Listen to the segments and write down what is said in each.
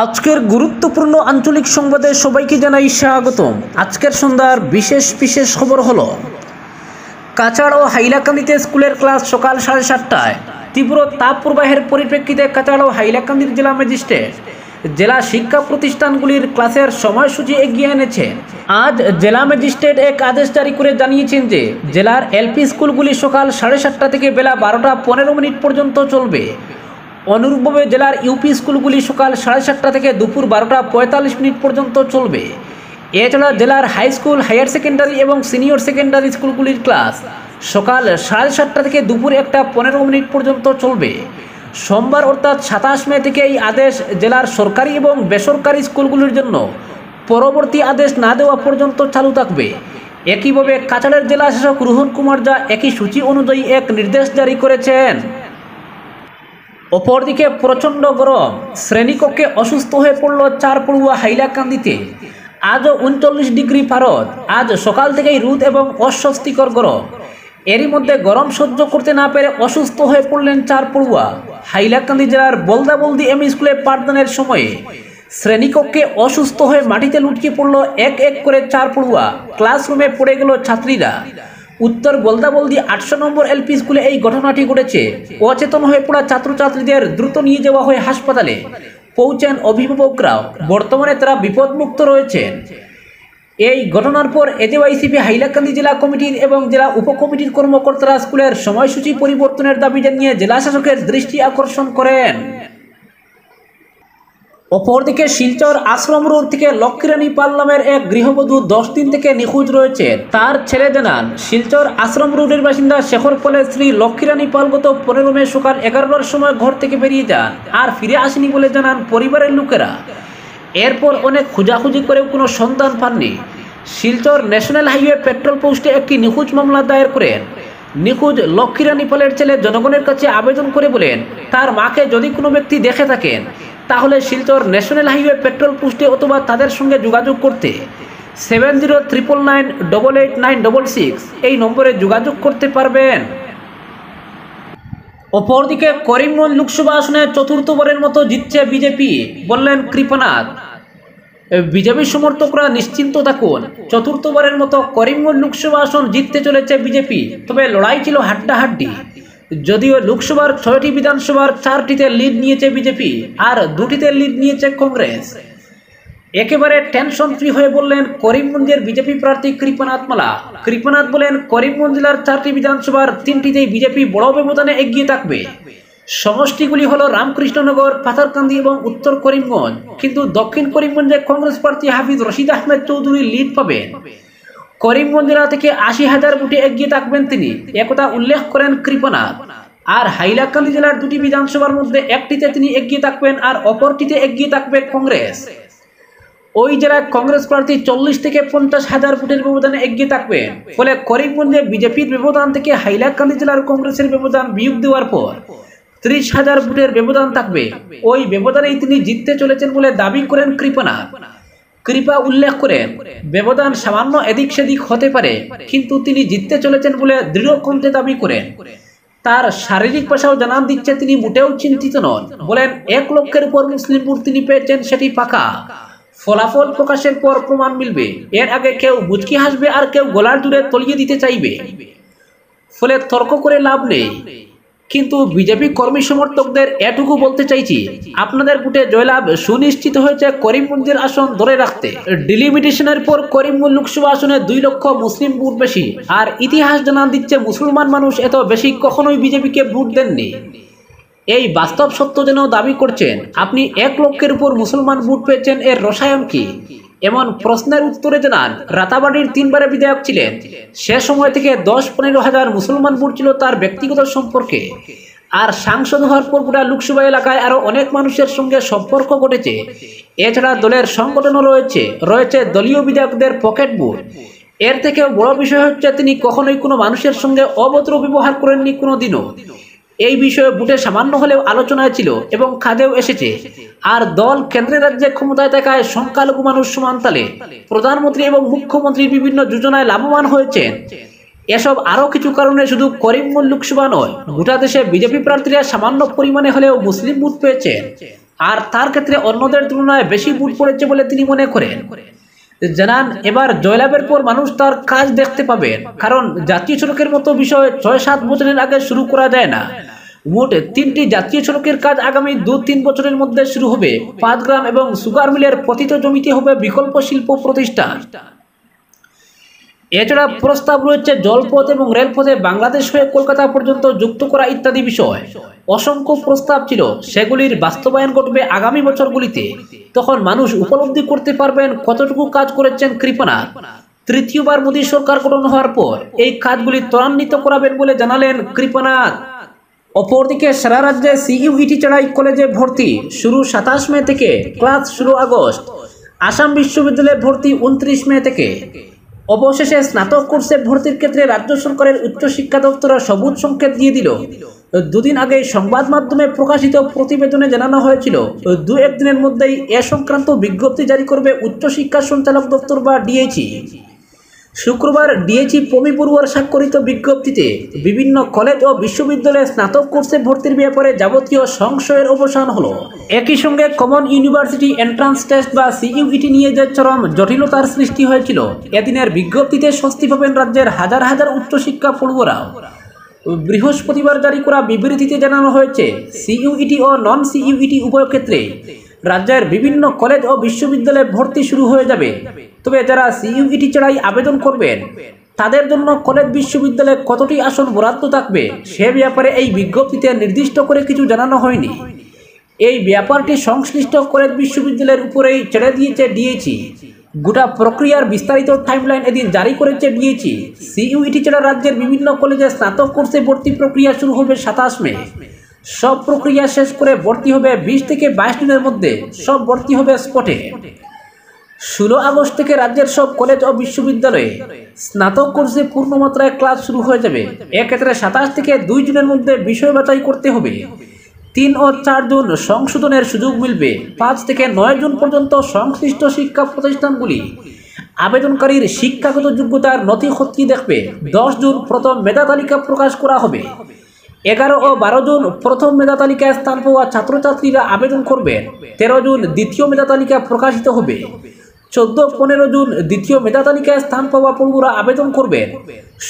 আজকের গুরুত্বপূর্ণ আঞ্চলিক সংবাদে সবাইকে জানাই স্বাগতম। আজকের সন্ধ্যার বিশেষ খবর হলো কাছাড় ও হাইলাকান্দিতে স্কুলের ক্লাস সকাল 7:30টায়। তীব্র তাপ প্রবাহের পরিপ্রেক্ষিতে কাছাড় ও হাইলাকান্দির জেলা ম্যাজিস্ট্রেট জেলা শিক্ষা প্রতিষ্ঠানগুলির ক্লাসের সময়সূচি এগিয়ে এনেছেন। আজ জেলা ম্যাজিস্ট্রেট এক আদেশ জারি করে জানিয়েছেন যে জেলার এলপি স্কুলগুলি সকাল 7:30টা থেকে বেলা 12:15 পর্যন্ত চলবে। অনুরূপভাবে জেলার ইউপি স্কুলগুলি সকাল 7:30টা থেকে দুপুর 12:45 পর্যন্ত চলবে। এছাড়া জেলার হাই স্কুল, হায়ার সেকেন্ডারি এবং সিনিয়র সেকেন্ডারি স্কুলগুলির ক্লাস সকাল 7:30টা থেকে দুপুর 1:15 পর্যন্ত চলবে। সোমবার অর্থাৎ 27 মে থেকে এই আদেশ জেলার সরকারি এবং বেসরকারি স্কুলগুলির জন্য পরবর্তী আদেশ না দেওয়া পর্যন্ত চালু থাকবে। একইভাবে কাছাড়ের জেলা শাসক রোহন কুমার ঝা একই সূচি অনুযায়ী এক নির্দেশ জারি করেছেন। অপরদিকে প্রচণ্ড গরম, শ্রেণীকক্ষে অসুস্থ হয়ে পড়ল 4 পড়ুয়া হাইলাকান্দিতে। আজও 39 ডিগ্রি পারদ। আজ সকাল থেকেই রোদ এবং অস্বস্তিকর গরম। এরই মধ্যে গরম সহ্য করতে না পেরে অসুস্থ হয়ে পড়লেন 4 পড়ুয়া। হাইলাকান্দি জেলার বলদাবলদি এমই স্কুলে পাঠদানের সময়ে শ্রেণীকক্ষে অসুস্থ হয়ে মাটিতে লুটকে পড়ল এক এক করে 4 পড়ুয়া। ক্লাসরুমে পড়ে গেল ছাত্রীরা। উত্তর বলদাবলদি 800 নম্বর এলপি স্কুলে এই ঘটনাটি ঘটেছে। অচেতন হয়ে পড়া ছাত্রছাত্রীদের দ্রুত নিয়ে যাওয়া হয় হাসপাতালে। পৌঁছেন অভিভাবকরাও। বর্তমানে তারা বিপদমুক্ত রয়েছেন। এই ঘটনার পর এজেওয়াইসিপি হাইলাকান্দি জেলা কমিটির এবং জেলা উপকমিটির কর্মকর্তারা স্কুলের সময়সূচি পরিবর্তনের দাবি জানিয়ে জেলা শাসকের দৃষ্টি আকর্ষণ করেন। অপরদিকে শিলচর আশ্রম রোড থেকে লক্ষ্মীরানী পাল নামের এক গৃহবধূ 10 দিন থেকে নিখোঁজ রয়েছে। তার ছেলে জানান, শিলচর আশ্রম রোডের বাসিন্দা শেখর পালের স্ত্রী লক্ষ্মীরানী পাল গত 15 মে সকাল 11টার সময় ঘর থেকে বেরিয়ে যান আর ফিরে আসেনি বলে জানান পরিবারের লোকেরা। এরপর অনেক খোঁজাখুঁজি করেও কোনো সন্ধান পাননি। শিলচর ন্যাশনাল হাইওয়ে পেট্রোল পোস্টে একটি নিখোঁজ মামলা দায়ের করেন। নিখোঁজ লক্ষ্মীরানী পালের ছেলে জনগণের কাছে আবেদন করে বলেন, তার মাকে যদি কোনো ব্যক্তি দেখে থাকেন তাহলে শিলচর ন্যাশনাল হাইওয়ে পেট্রোল পোস্টে অথবা তাদের সঙ্গে যোগাযোগ করতে 7039888966 এই নম্বরে যোগাযোগ করতে পারবেন। অপরদিকে করিমগঞ্জ লোকসভা আসনে চতুর্থবারের মতো জিতছে বিজেপি, বললেন কৃপানাথ। বিজেপি সমর্থকরা নিশ্চিন্ত থাকুন, চতুর্থবারের মতো করিমগঞ্জ লোকসভা আসন জিততে চলেছে বিজেপি। তবে লড়াই ছিল হাড্ডাহাড্ডি। যদিও লোকসভার 6টি বিধানসভার 4টিতে লিড নিয়েছে বিজেপি আর 2টিতে লিড নিয়েছে কংগ্রেস। একেবারে টেনশন ফ্রি হয়ে বললেন করিমগঞ্জের বিজেপি প্রার্থী কৃপানাথ মালা। কৃপানাথ বলেন, করিমগঞ্জ জেলার 4টি বিধানসভার 3টিতেই বিজেপি বড় ব্যবধানে এগিয়ে থাকবে। সমষ্টিগুলি হলো রামকৃষ্ণনগর, পাথারকান্দি এবং উত্তর করিমগঞ্জ। কিন্তু দক্ষিণ করিমগঞ্জে কংগ্রেস প্রার্থী হাফিজ রশিদ আহমেদ চৌধুরী লিড পাবেন। করিমগঞ্জ জেলা থেকে 80,000 ভোটে এগিয়ে থাকবেন তিনি, একথা উল্লেখ করেন কৃপানাথ। আর হাইলাকান্দি জেলার 2টি বিধানসভার মধ্যে একটিতে তিনি এগিয়ে থাকবেন আর অপরটিতে এগিয়ে থাকবে কংগ্রেস। ওই জেলায় কংগ্রেস প্রার্থী 40 থেকে 50,000 ভোটের ব্যবধানে এগিয়ে থাকবেন। ফলে করিমগঞ্জে বিজেপির ব্যবধান থেকে হাইলাকান্দি জেলার কংগ্রেসের ব্যবধান বিয়োগ দেওয়ার পর 30,000 ভোটের ব্যবধান থাকবে। ওই ব্যবধানেই তিনি জিততে চলেছেন বলে দাবি করেন কৃপানাথ। কৃপা উল্লেখ করেন, ব্যবধান সামান্য এদিক সেদিক হতে পারে, কিন্তু তিনি জিততে চলেছেন বলে দৃঢ় কণ্ঠে দাবি করেন। তার শারীরিক ভাষাও জানান দিচ্ছে তিনি মোটেও চিন্তিত নন। বলেন, 1 লক্ষের উপর মুসলিম ভোট তিনি পেয়েছেন, সেটি পাকা। ফলাফল প্রকাশের পর প্রমাণ মিলবে। এর আগে কেউ বুচকি হাসবে আর কেউ গলার জুড়ে তলিয়ে দিতে চাইবে। ফলে তর্ক করে লাভ নেই। কিন্তু বিজেপি কর্মী সমর্থকদের এটুকু বলতে চাইছি, আপনাদের ভোটে জয়লাভ সুনিশ্চিত হয়েছে করিমগঞ্জের আসন ধরে রাখতে। ডিলিমিটেশনের পর করিমগঞ্জ লোকসভা আসনে 2 লক্ষ মুসলিম ভোট বেশি। আর ইতিহাস জানান দিচ্ছে মুসলমান মানুষ এত বেশি কখনোই বিজেপিকে ভোট দেননি। এই বাস্তব সত্য যেন দাবি করছেন আপনি 1 লক্ষের উপর মুসলমান ভোট পেয়েছেন, এর রসায়ন কি? এমন প্রশ্নের উত্তরে জানান, রাতাবাড়ির 3বারের বিধায়ক ছিলেন। সে সময় থেকে 10-15 হাজার মুসলমান ভোট ছিল তার ব্যক্তিগত সম্পর্কে। আর সাংসদ হওয়ার পর গোটা লোকসভা এলাকায় আরো অনেক মানুষের সঙ্গে সম্পর্ক ঘটেছে। এছাড়া দলের সংগঠনও রয়েছে দলীয় বিধায়কদের পকেট ভোট। এর থেকেও বড় বিষয় হচ্ছে তিনি কখনোই কোনো মানুষের সঙ্গে অভদ্র ব্যবহার করেননি কোনোদিনও। এই বিষয়ে ভোটে সামান্য হলেও আলোচনায় ছিল এবং কাজেও এসেছে। আর দল কেন্দ্রে রাজ্যে ক্ষমতায় থাকায় সংখ্যালঘু মানুষ সমানতালে প্রধানমন্ত্রী এবং মুখ্যমন্ত্রীর বিভিন্ন যোজনায় লাভবান হয়েছেন। এসব আরও কিছু কারণে শুধু করিমগঞ্জ লোকসভা নয়, গোটা দেশে বিজেপি প্রার্থীরা সামান্য পরিমাণে হলেও মুসলিম ভোট পেয়েছেন। আর তার ক্ষেত্রে অন্যদের তুলনায় বেশি বুট পড়েছে বলে তিনি মনে করেন। জানান, এবার জয়লাভের পর মানুষ তার কাজ দেখতে পাবেন, কারণ জাতীয় সড়কের মতো বিষয় ৬-৭ বছরের আগে শুরু করা যায় না। মোট ৩টি জাতীয় সড়কের কাজ আগামী ২-৩ বছরের মধ্যে শুরু হবে। ৫ গ্রাম এবং সুগার মিলের পতিত জমিতে হবে বিকল্প শিল্প প্রতিষ্ঠান। এছাড়া প্রস্তাব রয়েছে জলপথ এবং রেলপথে বাংলাদেশ হয়ে কলকাতা পর্যন্ত যুক্ত করা ইত্যাদি বিষয়। অসংখ্য প্রস্তাব ছিল, সেগুলির বাস্তবায়ন ঘটবে আগামী বছরগুলিতে। তখন মানুষ উপলব্ধি করতে পারবেন কতটুকু কাজ করেছেন কৃপনাথ। তৃতীয়বার মোদী সরকার গঠন হওয়ার পর এই কাজগুলি ত্বরান্বিত করাবেন বলে জানালেন কৃপনাথ। অপরদিকে সারা রাজ্যে সিইউইটি চড়াই কলেজে ভর্তি শুরু ২৭ মে থেকে, ক্লাস শুরু আগস্ট। আসাম বিশ্ববিদ্যালয়ে ভর্তি ২৯ মে থেকে। অবশেষে স্নাতক কোর্সে ভর্তির ক্ষেত্রে রাজ্য সরকারের উচ্চশিক্ষা দপ্তর সবুজ সংকেত দিয়ে দিল। দুদিন আগে সংবাদ মাধ্যমে প্রকাশিত প্রতিবেদনে জানানো হয়েছিল, ২-১ দিনের মধ্যেই এ সংক্রান্ত বিজ্ঞপ্তি জারি করবে উচ্চশিক্ষা সঞ্চালক দপ্তর বা ডিএইচই। শুক্রবার ডিএইচই পমি বড়ুয়ার স্বাক্ষরিত বিজ্ঞপ্তিতে বিভিন্ন কলেজ ও বিশ্ববিদ্যালয়ে স্নাতক কোর্সে ভর্তির ব্যাপারে যাবতীয় সংশয়ের অবসান হলো। একই সঙ্গে কমন ইউনিভার্সিটি এন্ট্রান্স টেস্ট বা সিইউইটি নিয়ে যে চরম জটিলতার সৃষ্টি হয়েছিল, এদিনের বিজ্ঞপ্তিতে স্বস্তি পাবেন রাজ্যের হাজার হাজার উচ্চশিক্ষা পড়ুয়ারাও। বৃহস্পতিবার জারি করা বিবৃতিতে জানানো হয়েছে, সিইউইটি ও নন সিইউইটি উভয় ক্ষেত্রে রাজ্যের বিভিন্ন কলেজ ও বিশ্ববিদ্যালয়ে ভর্তি শুরু হয়ে যাবে। তবে যারা সিইউইটি ছাড়াই আবেদন করবেন, তাদের জন্য কলেজ বিশ্ববিদ্যালয়ে কতটি আসন বরাদ্দ থাকবে সে ব্যাপারে এই বিজ্ঞপ্তিতে নির্দিষ্ট করে কিছু জানানো হয়নি। এই ব্যাপারটি সংশ্লিষ্ট কলেজ বিশ্ববিদ্যালয়ের উপরেই ছেড়ে দিয়েছে ডিএইচই। গোটা প্রক্রিয়ার বিস্তারিত টাইমলাইন এদিন জারি করেছে ডিএইচই। সিইউইটি ছাড়া রাজ্যের বিভিন্ন কলেজে স্নাতক কোর্সে ভর্তি প্রক্রিয়া শুরু হবে ২৭ মে। সব প্রক্রিয়া শেষ করে ভর্তি হবে ২০ থেকে ২২ দিনের মধ্যে। সব ভর্তি হবে স্পটে। ১৬ আগস্ট থেকে রাজ্যের সব কলেজ ও বিশ্ববিদ্যালয়ে স্নাতক কোর্সে পূর্ণমাত্রায় ক্লাস শুরু হয়ে যাবে। এক্ষেত্রে ২৭ থেকে ২ জুনের মধ্যে বিষয় বাছাই করতে হবে। ৩ ও ৪ জুন সংশোধনের সুযোগ মিলবে। ৫ থেকে ৯ জুন পর্যন্ত সংশ্লিষ্ট শিক্ষা প্রতিষ্ঠানগুলি আবেদনকারীর শিক্ষাগত যোগ্যতার নথি খতিয়ে দেখবে। ১০ জুন প্রথম মেধা তালিকা প্রকাশ করা হবে। ১১ ও ১২ জুন প্রথম মেধা তালিকায় স্থান পাওয়া ছাত্রছাত্রীরা আবেদন করবেন। ১৩ জুন দ্বিতীয় মেধা তালিকা প্রকাশিত হবে। ১৪-১৫ জুন দ্বিতীয় মেধা তালিকায় স্থান পাওয়া পড়ুয়ারা আবেদন করবেন।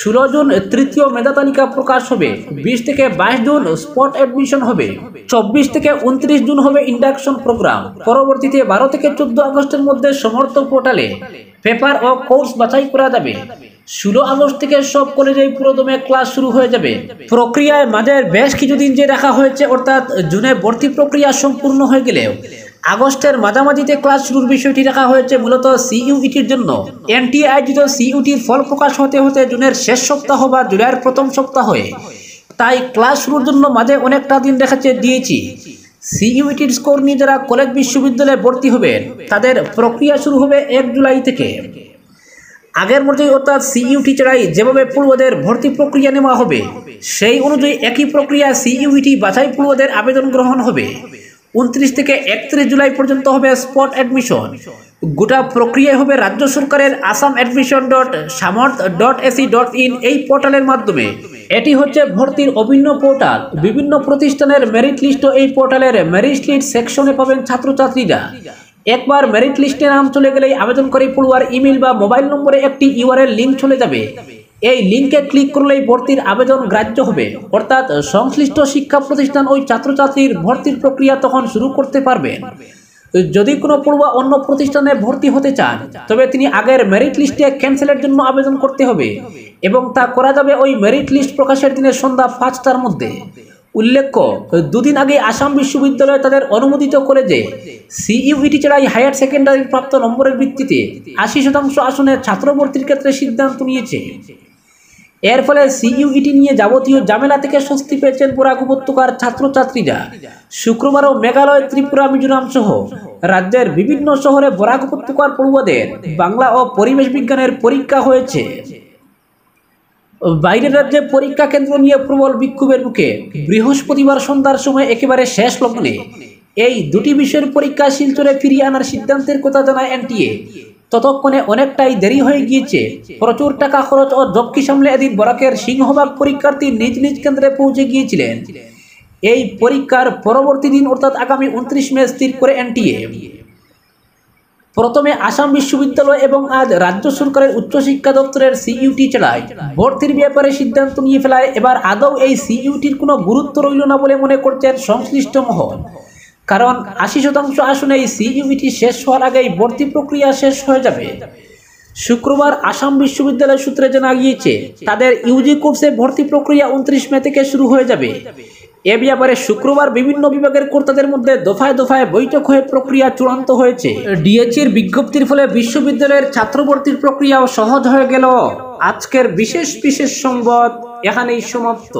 ১৬ জুন তৃতীয় মেধা তালিকা প্রকাশ হবে। ২০ থেকে ২২ জুন স্পট অ্যাডমিশন হবে। ২৪ থেকে ২৯ জুন হবে ইন্ডাকশন প্রোগ্রাম। পরবর্তীতে ১২ থেকে ১৪ আগস্টের মধ্যে সমর্থ পোর্টালে পেপার ও কোর্স বাছাই করা যাবে। ১৬ আগস্ট থেকে সব কলেজেই পুরোদমে ক্লাস শুরু হয়ে যাবে। প্রক্রিয়ায় মাঝের বেশ কিছুদিন যে রাখা হয়েছে, অর্থাৎ জুনে ভর্তি প্রক্রিয়া সম্পূর্ণ হয়ে গেলেও আগস্টের মাঝামাঝিতে ক্লাস শুরুর বিষয়টি রাখা হয়েছে মূলত সিইউইটির জন্য। এনটিএ আয়োজিত সিইউটির ফল প্রকাশ হতে হতে জুনের শেষ সপ্তাহ বা জুলাইয়ের প্রথম সপ্তাহে, তাই ক্লাস শুরুর জন্য মাঝে অনেকটা দিন রেখেছে দিয়েছি। সিইউইটির স্কোর নিয়ে যারা কলেজ বিশ্ববিদ্যালয়ে ভর্তি হবেন, তাদের প্রক্রিয়া শুরু হবে ১ জুলাই থেকে। আগের মতোই, অর্থাৎ সিইউটি ছাড়াই যেভাবে পড়ুয়াদের ভর্তি প্রক্রিয়া নেওয়া হবে, সেই অনুযায়ী একই প্রক্রিয়া সিইউটি বাছাই পড়ুয়াদের আবেদন গ্রহণ হবে। ২৯ থেকে ৩১ জুলাই পর্যন্ত হবে স্পট অ্যাডমিশন। গোটা প্রক্রিয়া হবে রাজ্য সরকারের assam.admission.samarth.ac.in এই পোর্টালের মাধ্যমে। এটি হচ্ছে ভর্তির অভিন্ন পোর্টাল। বিভিন্ন প্রতিষ্ঠানের মেরিট লিস্ট এই পোর্টালের মেরিট লিস্ট সেকশনে পাবেন ছাত্রছাত্রীরা। একবার মেরিট লিস্টে নাম চলে গেলেই আবেদনকারী পড়ুয়ার ইমেল বা মোবাইল নম্বরে একটি ইউআরএল লিঙ্ক চলে যাবে। এই লিঙ্কে ক্লিক করলেই ভর্তির আবেদন গ্রাহ্য হবে, অর্থাৎ সংশ্লিষ্ট শিক্ষা প্রতিষ্ঠান ওই ছাত্রছাত্রীর ভর্তির প্রক্রিয়া তখন শুরু করতে পারবেন। যদি কোনো পড়ুয়া অন্য প্রতিষ্ঠানে ভর্তি হতে চান, তবে তিনি আগের মেরিট লিস্টে ক্যান্সেলের জন্য আবেদন করতে হবে এবং তা করা যাবে ওই মেরিট লিস্ট প্রকাশের দিনের সন্ধ্যা ৫টার মধ্যে। উল্লেখ্য, দুদিন আগে আসাম বিশ্ববিদ্যালয় তাদের অনুমোদিত কলেজে সিইউইটি ছাড়াই হায়ার সেকেন্ডারি প্রাপ্ত নম্বরের ভিত্তিতে ৮০% আসনে ছাত্র ভর্তির ক্ষেত্রে সিদ্ধান্ত নিয়েছে। এর ফলে সিইউইটি নিয়ে যাবতীয় ঝামেলা থেকে স্বস্তি পেয়েছেন বরাক উপত্যকার ছাত্রছাত্রীরা। শুক্রবারও মেঘালয়, ত্রিপুরা, মিজোরাম সহ রাজ্যের বিভিন্ন শহরে বরাক উপত্যকার পড়ুয়াদের বাংলা ও পরিবেশ বিজ্ঞানের পরীক্ষা হয়েছে। বাইরের রাজ্যে পরীক্ষা কেন্দ্র নিয়ে প্রবল বিক্ষোভের মুখে বৃহস্পতিবার সন্ধ্যার সময় একেবারে শেষ লগ্নে এই দুটি বিষয়ের পরীক্ষা শিলচরে ফিরিয়ে আনার সিদ্ধান্তের কথা জানায় এনটিএ। ততক্ষণে অনেকটাই দেরি হয়ে গিয়েছে। প্রচুর টাকা খরচ ও ঝক্কি সামলে এদিন বরাকের সিংহভাগ পরীক্ষার্থী নিজ নিজ কেন্দ্রে পৌঁছে গিয়েছিলেন। এই পরীক্ষার পরবর্তী দিন অর্থাৎ আগামী 29 মে স্থির করে এনটিএ। প্রথমে আসাম বিশ্ববিদ্যালয় এবং আজ রাজ্য সরকারের উচ্চশিক্ষা দপ্তরের সিইউটি চালায় ভর্তির ব্যাপারে সিদ্ধান্ত নিয়ে ফেলায় এবার আদৌ এই সিইউটির কোনো গুরুত্ব রইল না বলে মনে করছেন সংশ্লিষ্ট মহল। কারণ 80% আসনে এই সিইউটি শেষ হওয়ার আগেই ভর্তি প্রক্রিয়া শেষ হয়ে যাবে। শুক্রবার আসাম বিশ্ববিদ্যালয় সূত্রে জানা গিয়েছে তাদের ইউজি কোর্সে ভর্তি প্রক্রিয়া 29 মে থেকে শুরু হয়ে যাবে। এ ব্যাপারে শুক্রবার বিভিন্ন বিভাগের কর্তাদের মধ্যে দফায় দফায় বৈঠক হয়ে প্রক্রিয়া চূড়ান্ত হয়েছে। ডিএচির বিজ্ঞপ্তির ফলে বিশ্ববিদ্যালয়ের ছাত্র ভর্তির প্রক্রিয়াও সহজ হয়ে গেল। আজকের বিশেষ সংবাদ এখানেই সমাপ্ত।